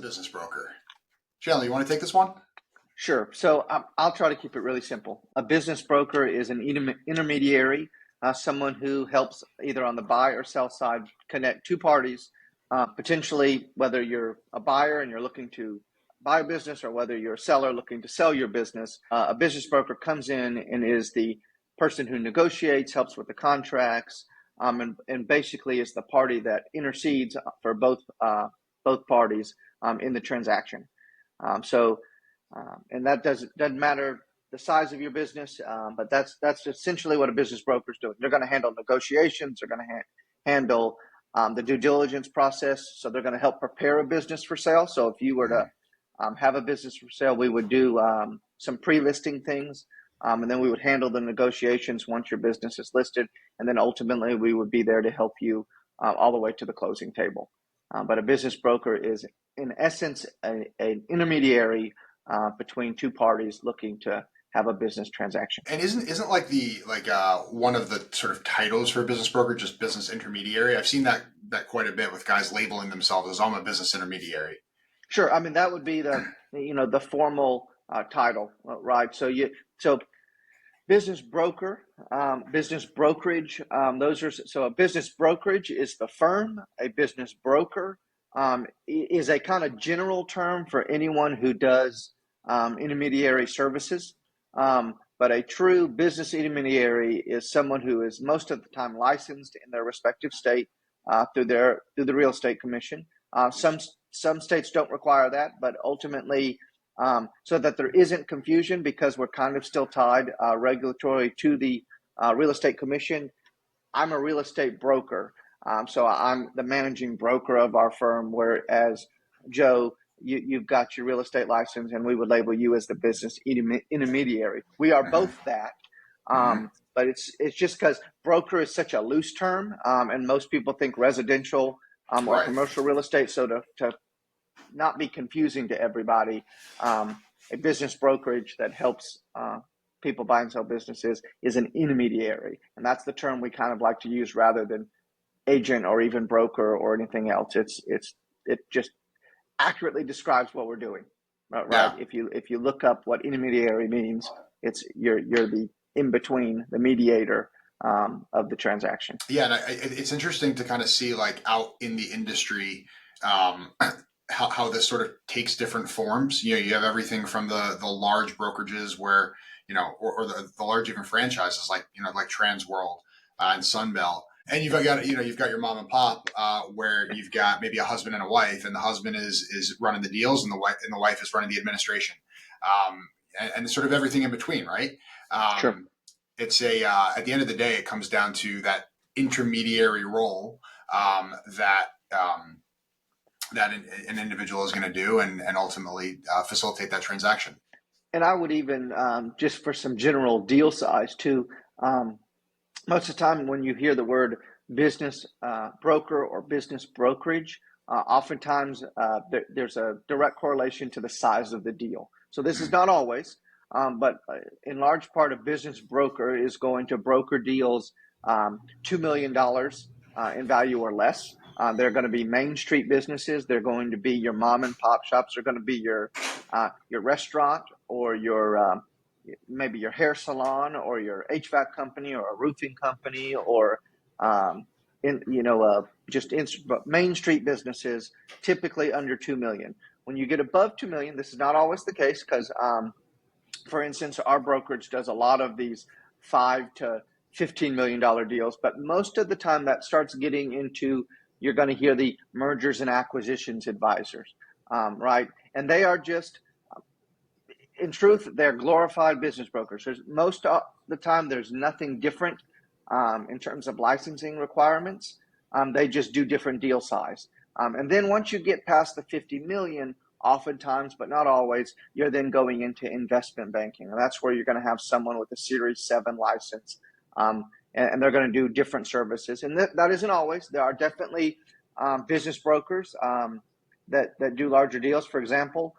business broker? Chandler, you want to take this one? Sure. So I'll try to keep it really simple. A business broker is an intermediary, someone who helps either on the buy or sell side connect two parties, potentially whether you're a buyer and you're looking to buy a business or whether you're a seller looking to sell your business. A business broker comes in and is the person who negotiates, helps with the contracts, and basically is the party that intercedes for both parties in the transaction. And that doesn't matter the size of your business, but that's essentially what a business broker is doing. They're going to handle negotiations. They're going to handle the due diligence process. So they're going to help prepare a business for sale. So if you were to have a business for sale, we would do some pre-listing things, and then we would handle the negotiations once your business is listed. And then ultimately, we would be there to help you all the way to the closing table. But a business broker is, in essence, an intermediary between two parties looking to have a business transaction. And isn't like one of the sort of titles for a business broker just business intermediary? I've seen that quite a bit with guys labeling themselves as I'm a business intermediary. Sure. I mean, that would be the formal title, right? So business broker, business brokerage. So a business brokerage is the firm. A business broker is a kind of general term for anyone who does intermediary services. But a true business intermediary is someone who is most of the time licensed in their respective state through the real estate commission. Some states don't require that, but ultimately, so that there isn't confusion, because we're kind of still tied regulatory to the real estate commission. I'm a real estate broker, so I'm the managing broker of our firm, whereas Joe, you've got your real estate license, and we would label you as the business intermediary. We are both that, but it's just because broker is such a loose term, and most people think residential or commercial real estate. So to not be confusing to everybody, a business brokerage that helps people buy and sell businesses is an intermediary, and that's the term we kind of like to use rather than agent or even broker or anything else. It just accurately describes what we're doing, right? Yeah. If you look up what intermediary means, it's you're the in between, the mediator of the transaction. Yeah, and it's interesting to kind of see like out in the industry how this sort of takes different forms. You have everything from the large brokerages where or the large even franchises like Trans World and Sunbelt. And you've got your mom and pop where you've got maybe a husband and a wife, and the husband is running the deals, and the wife is running the administration, and sort of everything in between, right? Sure. It's at the end of the day, it comes down to that intermediary role that an individual is going to do, and ultimately facilitate that transaction. And I would even just for some general deal size too. Most of the time when you hear the word business broker or business brokerage, oftentimes there's a direct correlation to the size of the deal. So this is not always, but in large part, a business broker is going to broker deals $2 million in value or less. They're going to be Main Street businesses. They're going to be your mom and pop shops. They're going to be your restaurant or your maybe your hair salon or your HVAC company or a roofing company or but Main Street businesses typically under 2 million. When you get above 2 million, this is not always the case because, for instance, our brokerage does a lot of these $5 to $15 million deals, but most of the time that starts getting into, you're going to hear the mergers and acquisitions advisors, right? And they are just, in truth, they're glorified business brokers. Most of the time, there's nothing different in terms of licensing requirements. They just do different deal size. And then once you get past the 50 million, oftentimes, but not always, you're then going into investment banking. And that's where you're going to have someone with a Series 7 license. And they're going to do different services. And that isn't always. There are definitely business brokers that do larger deals. For example,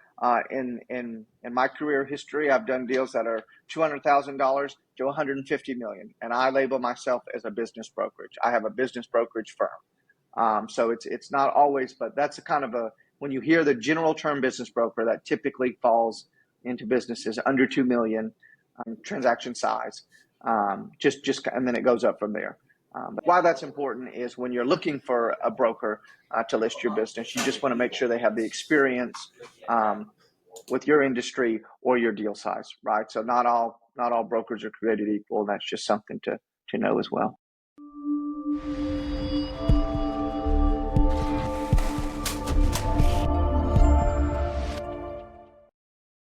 in my career history, I've done deals that are $200,000 to $150 million, and I label myself as a business brokerage. I have a business brokerage firm, so it's not always, but that's a kind of when you hear the general term business broker, that typically falls into businesses under 2 million transaction size. And then it goes up from there. But why that's important is when you're looking for a broker to list your business, you just want to make sure they have the experience with your industry or your deal size, right? So not all brokers are created equal, and that's just something to know as well.